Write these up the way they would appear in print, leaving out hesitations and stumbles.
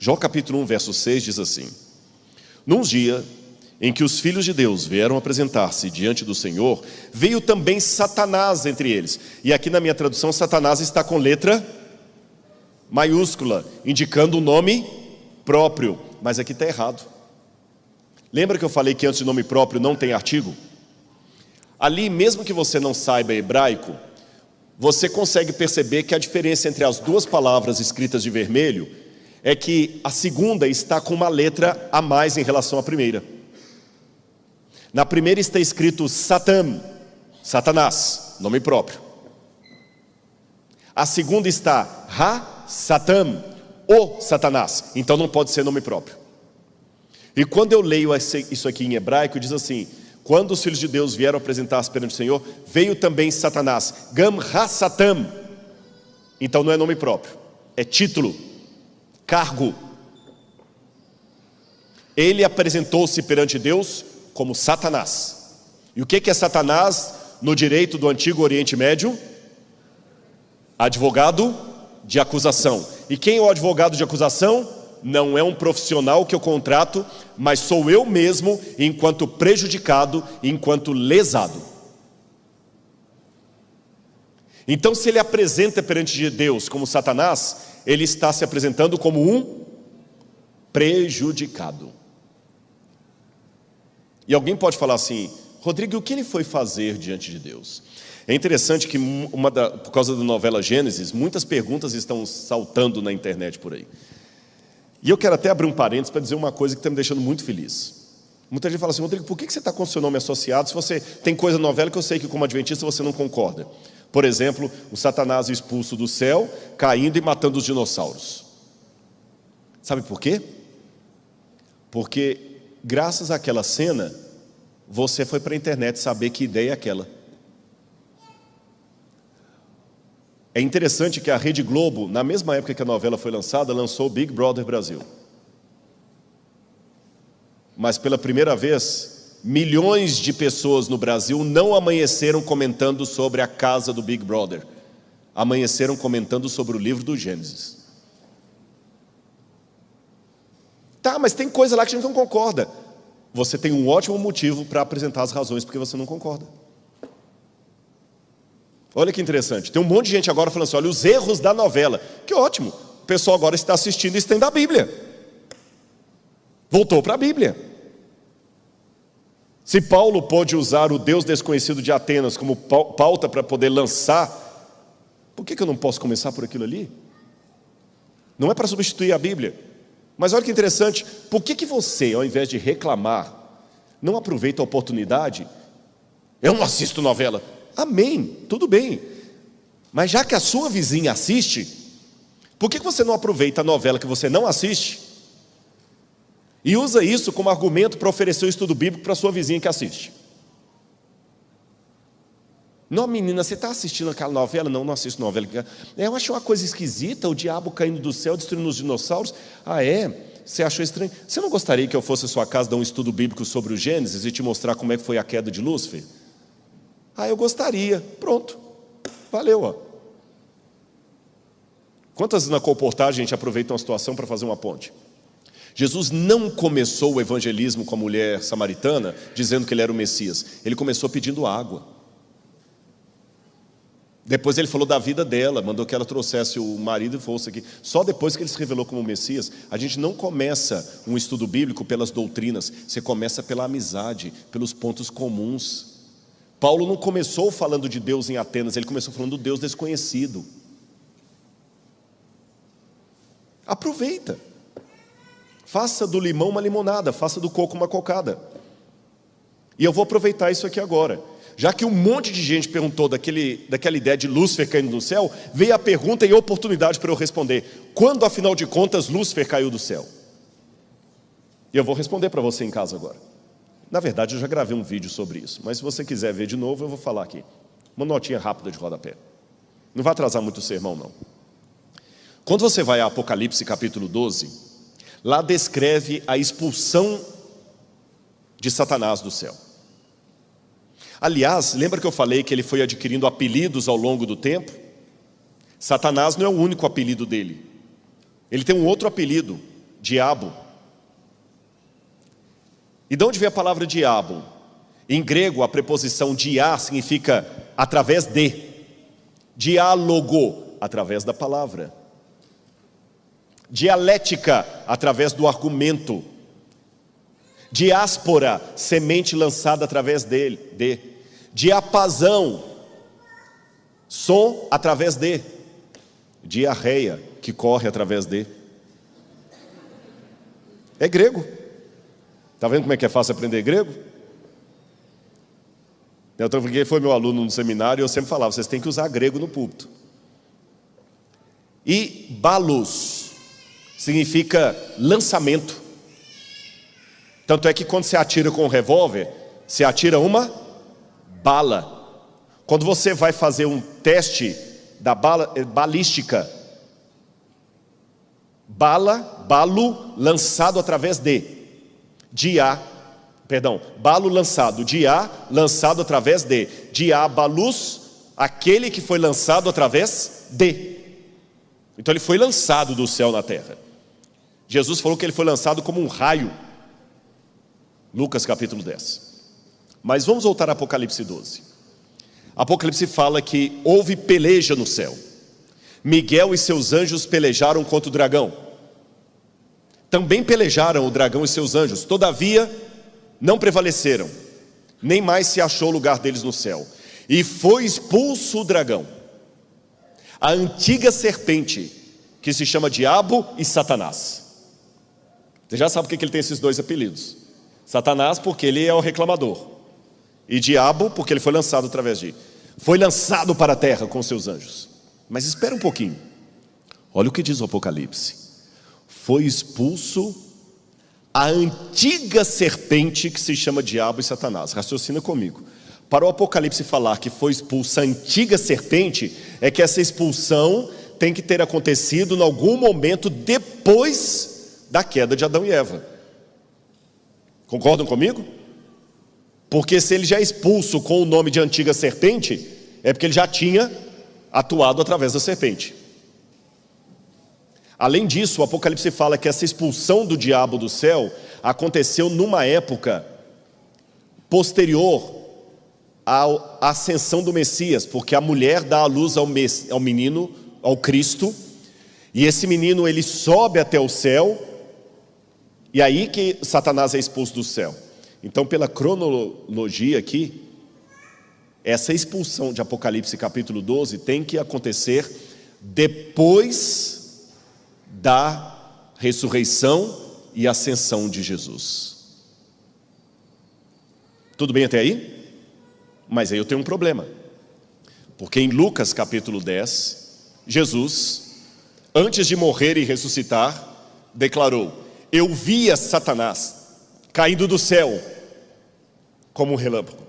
João capítulo 1, verso 6 diz assim: Num dia em que os filhos de Deus vieram apresentar-se diante do Senhor, veio também Satanás entre eles. E aqui na minha tradução, Satanás está com letra maiúscula, indicando o nome próprio, mas aqui está errado. Lembra que eu falei que antes de nome próprio não tem artigo? Ali, mesmo que você não saiba hebraico, você consegue perceber que a diferença entre as duas palavras escritas de vermelho é que a segunda está com uma letra a mais em relação à primeira. Na primeira está escrito Satan, Satanás, nome próprio. A segunda está Ha-Satan, o Satanás, então não pode ser nome próprio. E quando eu leio isso aqui em hebraico, diz assim: quando os filhos de Deus vieram apresentar-se perante o Senhor, veio também Satanás, Gam Ha-Satan. Então não é nome próprio, é título, cargo. Ele apresentou-se perante Deus como Satanás. E o que é Satanás no direito do Antigo Oriente Médio? Advogado de acusação. E quem é o advogado de acusação? Não é um profissional que eu contrato, mas sou eu mesmo, enquanto prejudicado, enquanto lesado. Então, se ele apresenta perante Deus como Satanás, ele está se apresentando como um prejudicado. E alguém pode falar assim: Rodrigo, o que ele foi fazer diante de Deus? É interessante que por causa da novela Gênesis, muitas perguntas estão saltando na internet por aí. E eu quero até abrir um parênteses para dizer uma coisa que está me deixando muito feliz. Muita gente fala assim: Rodrigo, por que você está com o seu nome associado se você tem coisa na novela que eu sei que como adventista você não concorda? Por exemplo, o Satanás expulso do céu, caindo e matando os dinossauros. Sabe por quê? Porque graças àquela cena, você foi para a internet saber que ideia é aquela. É interessante que a Rede Globo, na mesma época que a novela foi lançada, lançou Big Brother Brasil. Mas pela primeira vez, milhões de pessoas no Brasil não amanheceram comentando sobre a casa do Big Brother. Amanheceram comentando sobre o livro do Gênesis. Tá, mas tem coisa lá que a gente não concorda. Você tem um ótimo motivo para apresentar as razões porque você não concorda. Olha que interessante, tem um monte de gente agora falando assim: olha, os erros da novela. Que ótimo, o pessoal agora está assistindo e está da Bíblia. Voltou para a Bíblia. Se Paulo pôde usar o Deus desconhecido de Atenas como pauta para poder lançar, por que eu não posso começar por aquilo ali? Não é para substituir a Bíblia. Mas olha que interessante, por que você, ao invés de reclamar, não aproveita a oportunidade? Eu não assisto novela. Amém, tudo bem. Mas já que a sua vizinha assiste, por que você não aproveita a novela que você não assiste e usa isso como argumento para oferecer o estudo bíblico para a sua vizinha que assiste? Não, menina, você está assistindo aquela novela? Não, não assisto novela. Eu achei uma coisa esquisita, o diabo caindo do céu, destruindo os dinossauros. Ah, é? Você achou estranho? Você não gostaria que eu fosse à sua casa dar um estudo bíblico sobre o Gênesis e te mostrar como é que foi a queda de Lúcifer? Ah, eu gostaria. Pronto. Valeu, ó. Quantas vezes na colportagem a gente aproveita uma situação para fazer uma ponte? Jesus não começou o evangelismo com a mulher samaritana dizendo que ele era o Messias. Ele começou pedindo água. Depois ele falou da vida dela, mandou que ela trouxesse o marido e fosse aqui. Só depois que ele se revelou como Messias. A gente não começa um estudo bíblico pelas doutrinas, você começa pela amizade, pelos pontos comuns. Paulo não começou falando de Deus em Atenas, ele começou falando do Deus desconhecido. Aproveita. Faça do limão uma limonada, faça do coco uma cocada. E eu vou aproveitar isso aqui agora. Já que um monte de gente perguntou daquela ideia de Lúcifer caindo do céu, veio a pergunta e a oportunidade para eu responder: quando, afinal de contas, Lúcifer caiu do céu? E eu vou responder para você em casa agora. Na verdade, eu já gravei um vídeo sobre isso, mas se você quiser ver de novo, eu vou falar aqui. Uma notinha rápida de rodapé. Não vai atrasar muito o sermão, não. Quando você vai a Apocalipse capítulo 12, lá descreve a expulsão de Satanás do céu. Aliás, lembra que eu falei que ele foi adquirindo apelidos ao longo do tempo? Satanás não é o único apelido dele. Ele tem um outro apelido, diabo. E de onde vem a palavra diabo? Em grego, a preposição dia significa através de. Diálogo, através da palavra. Dialética, através do argumento. Diáspora, semente lançada através dele. Diapasão, som através de. Diarreia, que corre através de. É grego. Está vendo como é que é fácil aprender grego? Então, porque foi meu aluno no seminário, eu sempre falava, vocês têm que usar grego no púlpito. E balos significa lançamento. Tanto é que quando você atira com um revólver, você atira uma bala. Quando você vai fazer um teste da balística, balo lançado através de. Balo lançado, lançado através de. Diabalus, aquele que foi lançado através de. Então ele foi lançado do céu na terra. Jesus falou que ele foi lançado como um raio. Lucas capítulo 10. Mas vamos voltar a Apocalipse 12. Apocalipse fala que houve peleja no céu. Miguel e seus anjos pelejaram contra o dragão. Também pelejaram o dragão e seus anjos, todavia não prevaleceram, nem mais se achou lugar deles no céu. E foi expulso o dragão, a antiga serpente, que se chama Diabo e Satanás. Você já sabe por que ele tem esses dois apelidos. Satanás porque ele é o reclamador, e Diabo porque ele foi lançado através de. Foi lançado para a terra com seus anjos. Mas espera um pouquinho. Olha o que diz o Apocalipse. Foi expulso a antiga serpente que se chama Diabo e Satanás. Raciocina comigo. Para o Apocalipse falar que foi expulsa a antiga serpente, é que essa expulsão tem que ter acontecido em algum momento depois da queda de Adão e Eva. Concordam comigo? Porque se ele já é expulso com o nome de antiga serpente, é porque ele já tinha atuado através da serpente. Além disso, o Apocalipse fala que essa expulsão do diabo do céu aconteceu numa época posterior à ascensão do Messias, porque a mulher dá à luz ao menino, ao Cristo, e esse menino ele sobe até o céu, e aí que Satanás é expulso do céu. Então, pela cronologia aqui, essa expulsão de Apocalipse capítulo 12 tem que acontecer depois da ressurreição e ascensão de Jesus. Tudo bem até aí? Mas aí eu tenho um problema. Porque em Lucas capítulo 10, Jesus, antes de morrer e ressuscitar, declarou: eu via Satanás caindo do céu como um relâmpago,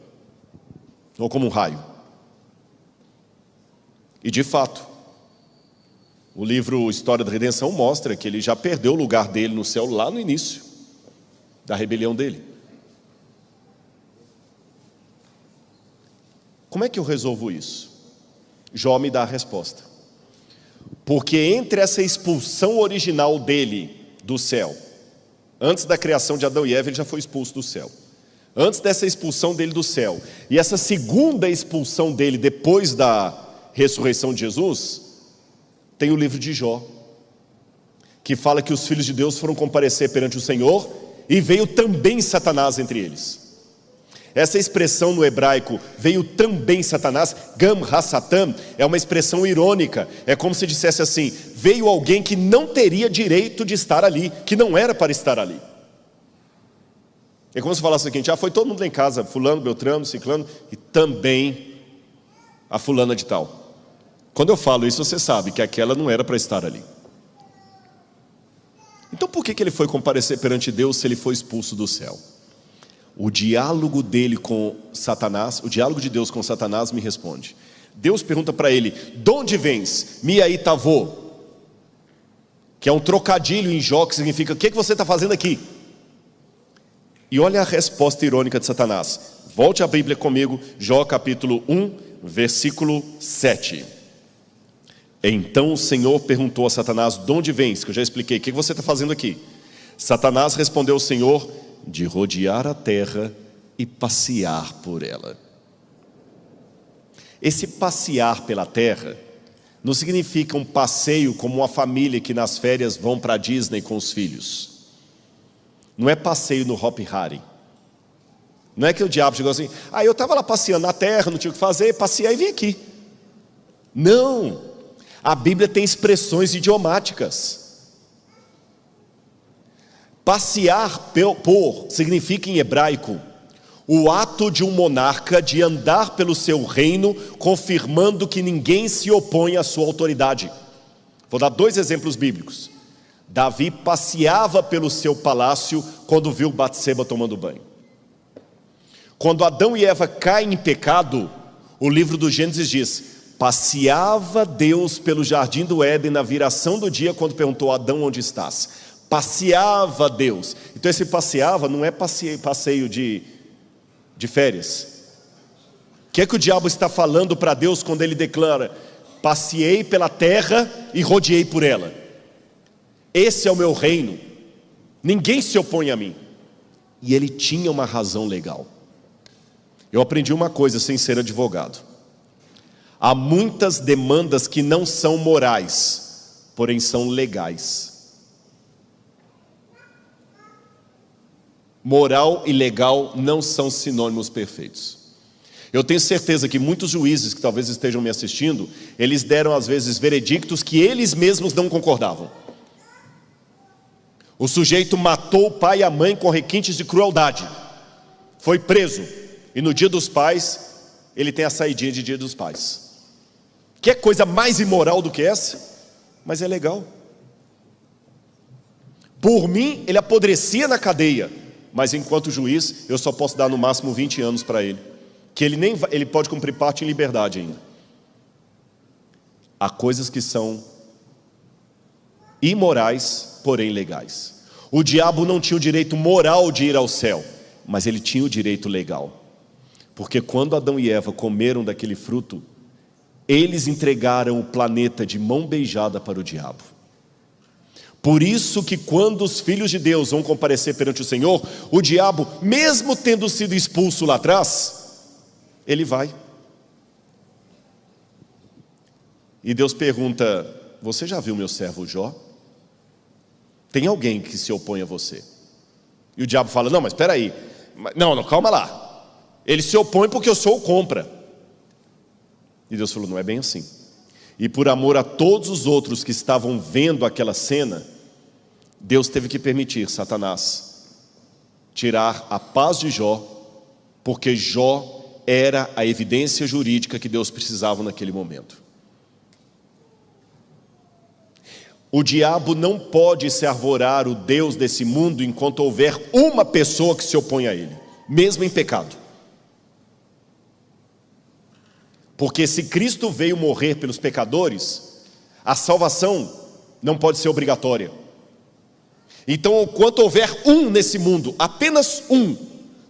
ou como um raio. E de fato, o livro História da Redenção mostra que ele já perdeu o lugar dele no céu lá no início da rebelião dele. Como é que eu resolvo isso? Jó me dá a resposta. Porque entre essa expulsão original dele do céu, antes da criação de Adão e Eva, ele já foi expulso do céu. Antes dessa expulsão dele do céu, e essa segunda expulsão dele depois da ressurreição de Jesus, tem o livro de Jó, que fala que os filhos de Deus foram comparecer perante o Senhor, e veio também Satanás entre eles. Essa expressão no hebraico, veio também Satanás, Gam ha-Satan, é uma expressão irônica. É como se dissesse assim: veio alguém que não teria direito de estar ali, que não era para estar ali. É como se falasse o seguinte: foi todo mundo lá em casa, fulano, beltrano, ciclano, e também a fulana de tal. Quando eu falo isso, você sabe que aquela não era para estar ali. Então por que ele foi comparecer perante Deus se ele foi expulso do céu? O diálogo dele com Satanás, o diálogo de Deus com Satanás me responde. Deus pergunta para ele: de onde vens? Miaitavô, que é um trocadilho em Jó, que significa: o que você está fazendo aqui? E olha a resposta irônica de Satanás. Volte a Bíblia comigo, Jó capítulo 1, versículo 7. Então o Senhor perguntou a Satanás: de onde vens? Que eu já expliquei, o que você está fazendo aqui? Satanás respondeu ao Senhor: de rodear a terra e passear por ela. Esse passear pela terra não significa um passeio como uma família que nas férias vão para a Disney com os filhos. Não é passeio no Hop Hari. Não é que o diabo chegou assim: eu estava lá passeando na terra, não tinha o que fazer, passei e vim aqui. Não, a Bíblia tem expressões idiomáticas. Passear por significa em hebraico o ato de um monarca de andar pelo seu reino, confirmando que ninguém se opõe à sua autoridade. Vou dar 2 exemplos bíblicos. Davi passeava pelo seu palácio quando viu Batseba tomando banho. Quando Adão e Eva caem em pecado, o livro do Gênesis diz: passeava Deus pelo jardim do Éden na viração do dia, quando perguntou a Adão: onde estás? Passeava Deus. Então esse passeava não é passeio de férias. O que é que o diabo está falando para Deus quando ele declara: passeei pela terra e rodeei por ela? Esse é o meu reino, ninguém se opõe a mim. E ele tinha uma razão legal. Eu aprendi uma coisa sem ser advogado: há muitas demandas que não são morais, porém são legais. Moral e legal não são sinônimos perfeitos. Eu tenho certeza que muitos juízes que talvez estejam me assistindo, eles deram às vezes veredictos que eles mesmos não concordavam. O sujeito matou o pai e a mãe com requintes de crueldade, foi preso, e no dia dos pais ele tem a saidinha de dia dos pais. Que coisa mais imoral do que essa? Mas é legal. Por mim ele apodrecia na cadeia, mas enquanto juiz eu só posso dar no máximo 20 anos para ele, que ele pode cumprir parte em liberdade ainda. Há coisas que são imorais, porém legais. O diabo não tinha o direito moral de ir ao céu, mas ele tinha o direito legal, porque quando Adão e Eva comeram daquele fruto, eles entregaram o planeta de mão beijada para o diabo. Por isso que quando os filhos de Deus vão comparecer perante o Senhor, o diabo, mesmo tendo sido expulso lá atrás, ele vai. E Deus pergunta: você já viu meu servo Jó? Tem alguém que se opõe a você? E o diabo fala: não, mas espera aí, não, calma lá, ele se opõe porque eu sou o contra. E Deus falou: não é bem assim. E por amor a todos os outros que estavam vendo aquela cena, Deus teve que permitir Satanás tirar a paz de Jó, porque Jó era a evidência jurídica que Deus precisava naquele momento. O diabo não pode se arvorar o Deus desse mundo enquanto houver uma pessoa que se opõe a ele, mesmo em pecado. Porque se Cristo veio morrer pelos pecadores, a salvação não pode ser obrigatória. Então, enquanto houver um nesse mundo, apenas um,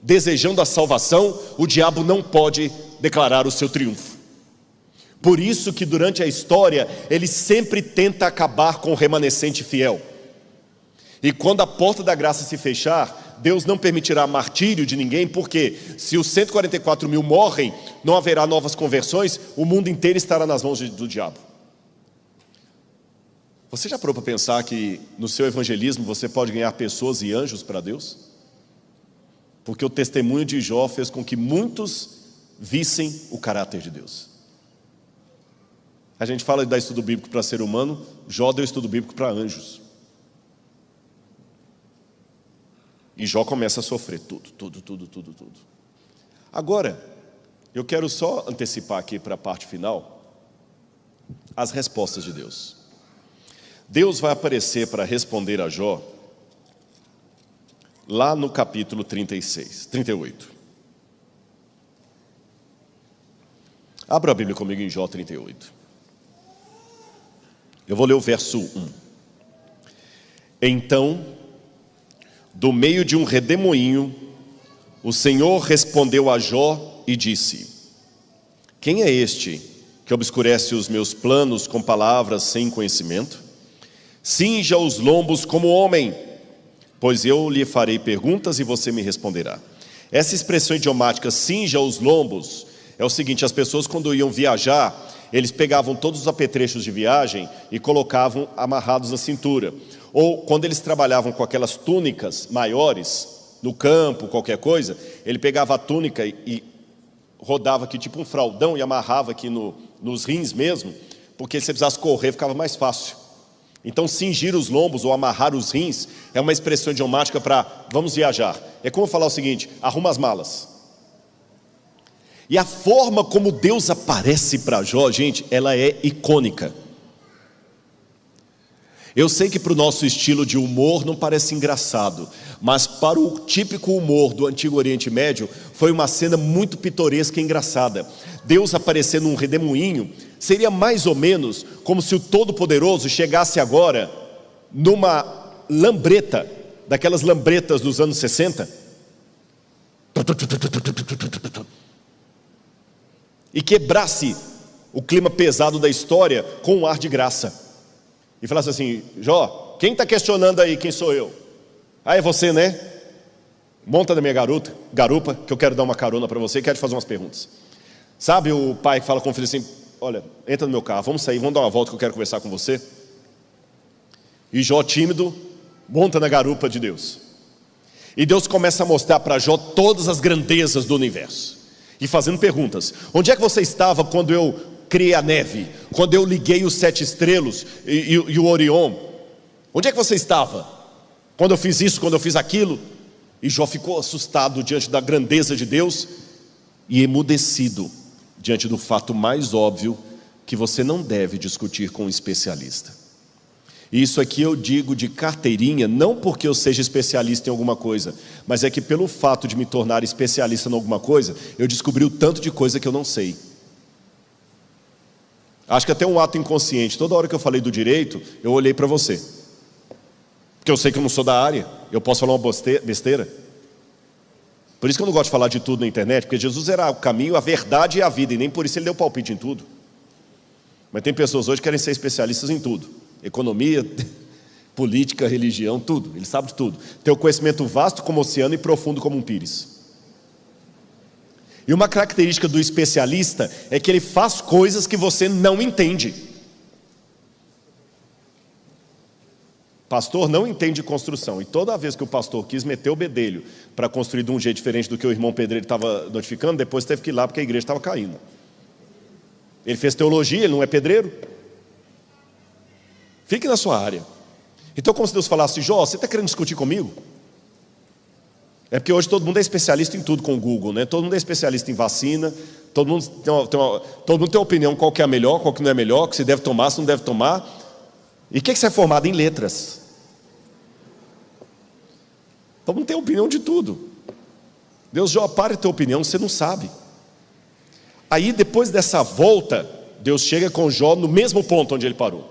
desejando a salvação, o diabo não pode declarar o seu triunfo. Por isso que durante a história, ele sempre tenta acabar com o remanescente fiel. E quando a porta da graça se fechar, Deus não permitirá martírio de ninguém, porque se os 144 mil morrem, não haverá novas conversões, o mundo inteiro estará nas mãos do diabo. Você já parou para pensar que no seu evangelismo você pode ganhar pessoas e anjos para Deus? Porque o testemunho de Jó fez com que muitos vissem o caráter de Deus. A gente fala de dar estudo bíblico para ser humano, Jó deu estudo bíblico para anjos. E Jó começa a sofrer tudo. Agora, eu quero só antecipar aqui para a parte final as respostas de Deus. Deus vai aparecer para responder a Jó lá no capítulo 38. Abra a Bíblia comigo em Jó 38. Eu vou ler o verso 1. Então, do meio de um redemoinho, o Senhor respondeu a Jó e disse: quem é este que obscurece os meus planos com palavras sem conhecimento? Cinja os lombos como homem, pois eu lhe farei perguntas e você me responderá. Essa expressão idiomática, cinja os lombos, é o seguinte: as pessoas quando iam viajar, eles pegavam todos os apetrechos de viagem e colocavam amarrados na cintura. Ou quando eles trabalhavam com aquelas túnicas maiores, no campo, qualquer coisa, ele pegava a túnica e rodava aqui tipo um fraldão e amarrava aqui nos rins mesmo, porque se você precisasse correr ficava mais fácil. Então cingir os lombos ou amarrar os rins é uma expressão idiomática para vamos viajar. É como falar o seguinte: arruma as malas. E a forma como Deus aparece para Jó, gente, ela é icônica. Eu sei que para o nosso estilo de humor não parece engraçado, mas para o típico humor do Antigo Oriente Médio, foi uma cena muito pitoresca e engraçada. Deus aparecer num redemoinho seria mais ou menos como se o Todo-Poderoso chegasse agora numa lambreta, daquelas lambretas dos anos 60, e quebrasse o clima pesado da história com um ar de graça. E falasse assim: Jó, quem está questionando aí quem sou eu? Ah, é você, né? Monta na minha garupa, que eu quero dar uma carona para você e quero te fazer umas perguntas. Sabe o pai que fala com o filho assim: olha, entra no meu carro, vamos sair, vamos dar uma volta que eu quero conversar com você. E Jó, tímido, monta na garupa de Deus. E Deus começa a mostrar para Jó todas as grandezas do universo. E fazendo perguntas: onde é que você estava quando eu criei a neve? Quando eu liguei os 7 estrelas e o Orion? Onde é que você estava quando eu fiz isso, quando eu fiz aquilo? E Jó ficou assustado diante da grandeza de Deus e emudecido diante do fato mais óbvio, que você não deve discutir com um especialista. E isso aqui eu digo de carteirinha, não porque eu seja especialista em alguma coisa, mas é que pelo fato de me tornar especialista em alguma coisa, eu descobri o tanto de coisa que eu não sei. Acho que até um ato inconsciente, toda hora que eu falei do direito, eu olhei para você, porque eu sei que eu não sou da área, eu posso falar uma besteira. Por isso que eu não gosto de falar de tudo na internet, porque Jesus era o caminho, a verdade e a vida, e nem por isso ele deu palpite em tudo. Mas tem pessoas hoje que querem ser especialistas em tudo: economia, política, religião, tudo. Ele sabe de tudo. Tem o conhecimento vasto como o oceano e profundo como um pires. E uma característica do especialista é que ele faz coisas que você não entende. Pastor não entende construção, e toda vez que o pastor quis meter o bedelho para construir de um jeito diferente do que o irmão pedreiro estava notificando, depois teve que ir lá porque a igreja estava caindo. Ele fez teologia, ele não é pedreiro. Fique na sua área. Então, como se Deus falasse: Jó, você está querendo discutir comigo? É porque hoje todo mundo é especialista em tudo com o Google, né? Todo mundo é especialista em vacina, todo mundo tem uma opinião qual que é a melhor, qual que não é melhor, que se deve tomar, se não deve tomar. E o que você é formado? Em letras. Todo mundo tem opinião de tudo. Deus: Jó, pare de ter opinião, você não sabe. Aí depois dessa volta, Deus chega com Jó no mesmo ponto onde ele parou.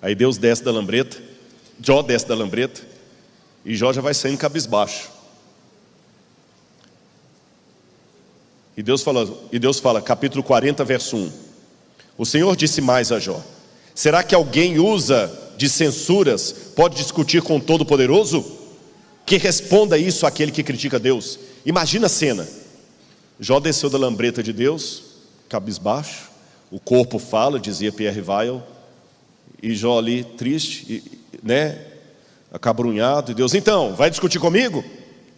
Aí Deus desce da lambreta, Jó desce da lambreta, e Jó já vai saindo cabisbaixo. E Deus fala, capítulo 40, verso 1. O Senhor disse mais a Jó: será que alguém usa de censuras, pode discutir com o Todo-Poderoso? Que responda isso àquele que critica Deus. Imagina a cena: Jó desceu da lambreta de Deus, cabisbaixo, o corpo fala, dizia Pierre Weil, e Jó ali triste, né, acabrunhado, e Deus: então, vai discutir comigo?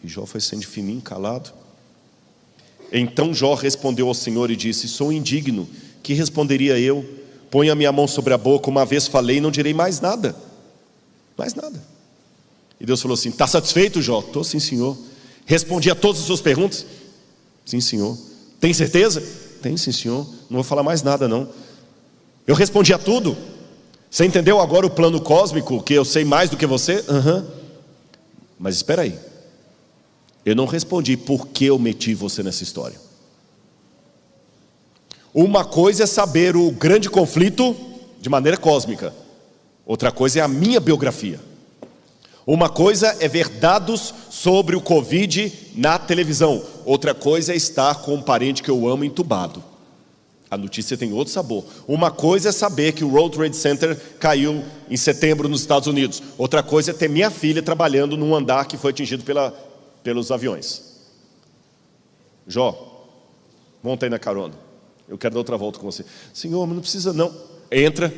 E Jó foi sendo fininho, calado. Então Jó respondeu ao Senhor e disse: sou indigno, que responderia eu? Põe a minha mão sobre a boca, uma vez falei e não direi mais nada. Mais nada. E Deus falou assim: está satisfeito, Jó? Estou, sim, Senhor. Respondi a todas as suas perguntas? Sim, Senhor. Tem certeza? Tem, sim, Senhor. Não vou falar mais nada, não. Eu respondi a tudo. Você entendeu agora o plano cósmico, que eu sei mais do que você? Mas espera aí, eu não respondi por que eu meti você nessa história. Uma coisa é saber o grande conflito de maneira cósmica, outra coisa é a minha biografia. Uma coisa é ver dados sobre o Covid na televisão, outra coisa é estar com um parente que eu amo entubado. A notícia tem outro sabor. Uma coisa é saber que o World Trade Center caiu em setembro nos Estados Unidos. Outra coisa é ter minha filha trabalhando num andar que foi atingido pelos aviões. Jó, monta aí na carona. Eu quero dar outra volta com você. Senhor, mas não precisa não. Entra.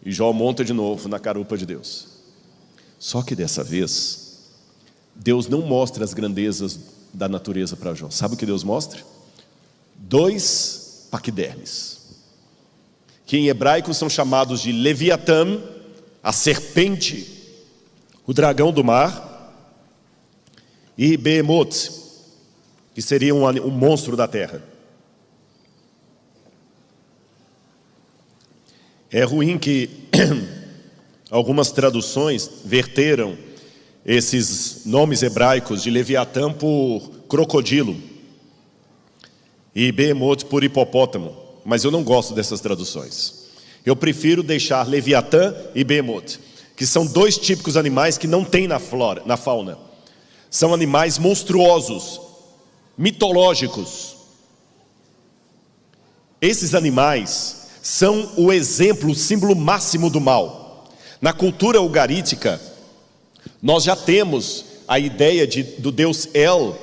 E Jó monta de novo na garupa de Deus. Só que dessa vez, Deus não mostra as grandezas da natureza para Jó. Sabe o que Deus mostra? 2 paquidermes, que em hebraico são chamados de Leviatã, a serpente, o dragão do mar, e Behemoth, que seria um monstro da terra. É ruim que algumas traduções verteram esses nomes hebraicos de Leviatã por crocodilo e Behemoth por hipopótamo, mas eu não gosto dessas traduções. Eu prefiro deixar Leviatã e Behemoth, que são 2 típicos animais que não tem na fauna. São animais monstruosos, mitológicos. Esses animais são o exemplo, o símbolo máximo do mal. Na cultura ugarítica, nós já temos a ideia do deus El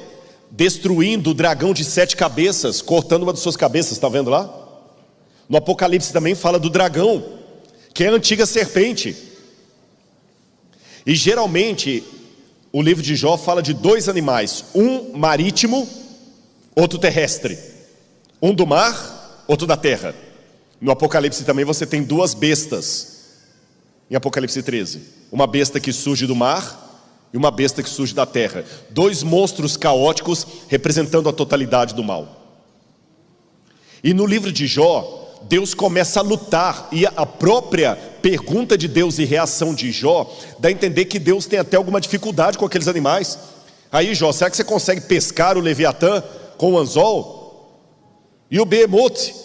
destruindo o dragão de 7 cabeças, cortando uma de suas cabeças, está vendo lá? No Apocalipse também fala do dragão, que é a antiga serpente. E geralmente, o livro de Jó fala de 2 animais, um marítimo, outro terrestre. Um do mar, outro da terra. No Apocalipse também você tem 2 bestas, em Apocalipse 13. Uma besta que surge do mar e uma besta que surge da terra. 2 monstros caóticos representando a totalidade do mal. E no livro de Jó, Deus começa a lutar, e a própria pergunta de Deus e reação de Jó dá a entender que Deus tem até alguma dificuldade com aqueles animais. Aí Jó, será que você consegue pescar o Leviatã com o anzol? E o Behemoth?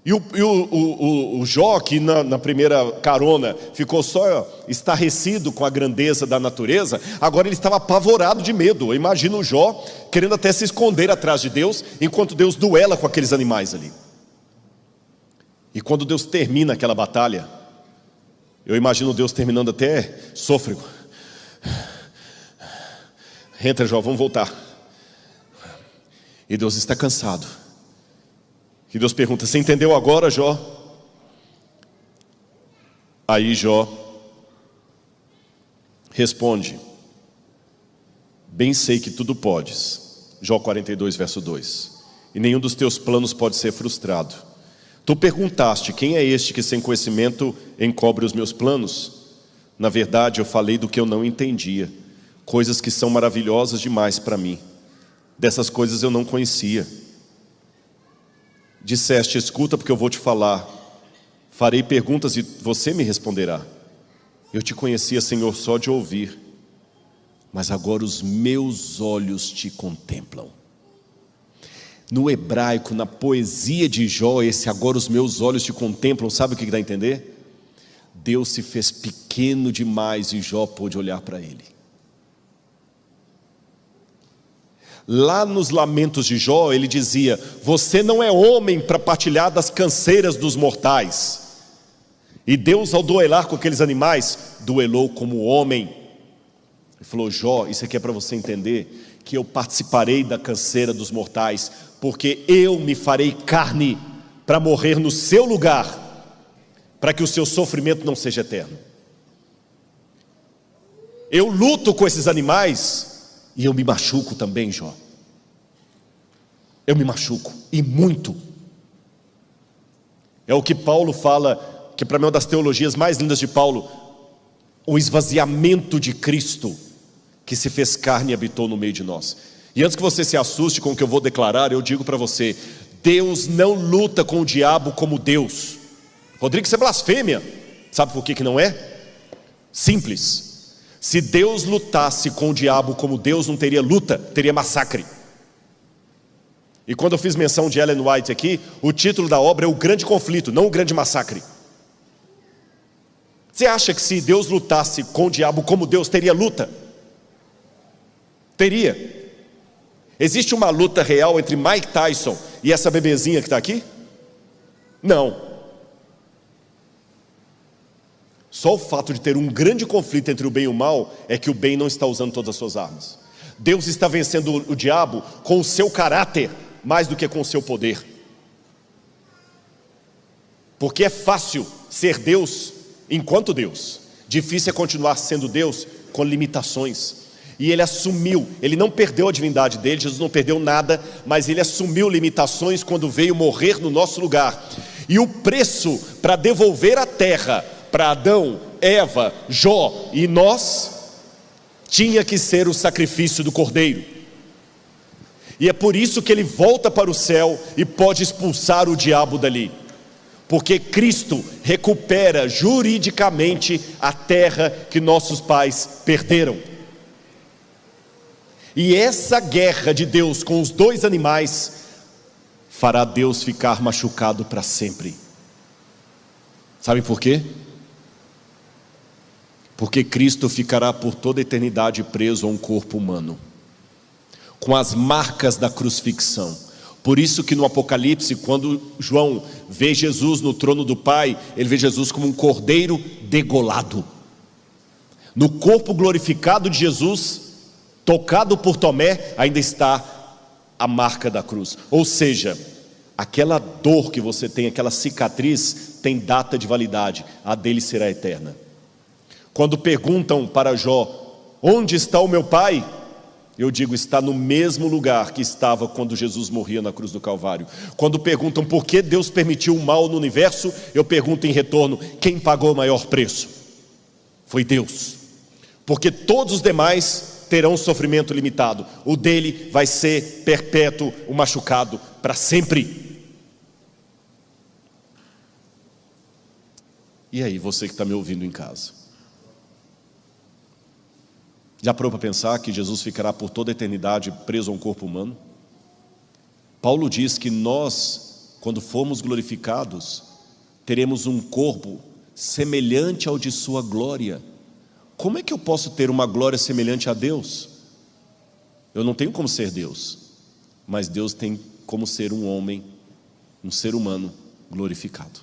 E o Jó, que na primeira carona ficou só estarrecido com a grandeza da natureza, agora ele estava apavorado de medo. Eu imagino o Jó querendo até se esconder atrás de Deus, enquanto Deus duela com aqueles animais ali. E quando Deus termina aquela batalha, eu imagino Deus terminando até sôfrego. Entra, Jó, vamos voltar. E Deus está cansado. E Deus pergunta, você entendeu agora, Jó? Aí Jó responde, bem sei que tudo podes. Jó 42, verso 2. E nenhum dos teus planos pode ser frustrado. Tu perguntaste, quem é este que sem conhecimento encobre os meus planos? Na verdade, eu falei do que eu não entendia, coisas que são maravilhosas demais para mim. Dessas coisas eu não conhecia. Disseste, escuta porque eu vou te falar. Farei perguntas e você me responderá. Eu te conhecia, Senhor, só de ouvir, mas agora os meus olhos te contemplam. No hebraico, na poesia de Jó, esse agora os meus olhos te contemplam, sabe o que dá a entender? Deus se fez pequeno demais e Jó pôde olhar para ele. Lá nos lamentos de Jó, ele dizia, você não é homem para partilhar das canseiras dos mortais. E Deus, ao duelar com aqueles animais, duelou como homem. Ele falou, Jó, isso aqui é para você entender, que eu participarei da canseira dos mortais, porque eu me farei carne para morrer no seu lugar, para que o seu sofrimento não seja eterno. Eu luto com esses animais, e eu me machuco também, Jó. Eu me machuco, e muito. É o que Paulo fala, que para mim é uma das teologias mais lindas de Paulo, o esvaziamento de Cristo, que se fez carne e habitou no meio de nós. E antes que você se assuste com o que eu vou declarar, eu digo para você, Deus não luta com o diabo como Deus. Rodrigo, isso é blasfêmia. Sabe por que não é? Simples. Se Deus lutasse com o diabo como Deus, não teria luta, teria massacre. E quando eu fiz menção de Ellen White aqui, o título da obra é O Grande Conflito, não O Grande Massacre. Você acha que se Deus lutasse com o diabo como Deus, teria luta? Teria. Existe uma luta real entre Mike Tyson e essa bebezinha que está aqui? Não. Só o fato de ter um grande conflito entre o bem e o mal é que o bem não está usando todas as suas armas. Deus está vencendo o diabo com o seu caráter mais do que com o seu poder. Porque é fácil ser Deus enquanto Deus. Difícil é continuar sendo Deus com limitações. E ele assumiu, ele não perdeu a divindade dele, Jesus não perdeu nada, mas ele assumiu limitações quando veio morrer no nosso lugar. E o preço para devolver a terra para Adão, Eva, Jó e nós, tinha que ser o sacrifício do Cordeiro. E é por isso que ele volta para o céu e pode expulsar o diabo dali. Porque Cristo recupera juridicamente a terra que nossos pais perderam. E essa guerra de Deus com os dois animais fará Deus ficar machucado para sempre. Sabe por quê? Porque Cristo ficará por toda a eternidade preso a um corpo humano, com as marcas da crucifixão. Por isso que no Apocalipse, quando João vê Jesus no trono do Pai, ele vê Jesus como um cordeiro degolado. No corpo glorificado de Jesus, tocado por Tomé, ainda está a marca da cruz. Ou seja, aquela dor que você tem, aquela cicatriz, tem data de validade. A dele será eterna. Quando perguntam para Jó, onde está o meu pai? Eu digo, está no mesmo lugar que estava quando Jesus morria na cruz do Calvário. Quando perguntam por que Deus permitiu o mal no universo, eu pergunto em retorno, quem pagou o maior preço? Foi Deus. Porque todos os demais terão sofrimento limitado, o dele vai ser perpétuo, o machucado para sempre. E aí, você que está me ouvindo em casa, já parou para pensar que Jesus ficará por toda a eternidade preso a um corpo humano? Paulo diz que nós, quando formos glorificados, teremos um corpo semelhante ao de sua glória. Como é que eu posso ter uma glória semelhante a Deus? Eu não tenho como ser Deus, mas Deus tem como ser um homem, um ser humano glorificado.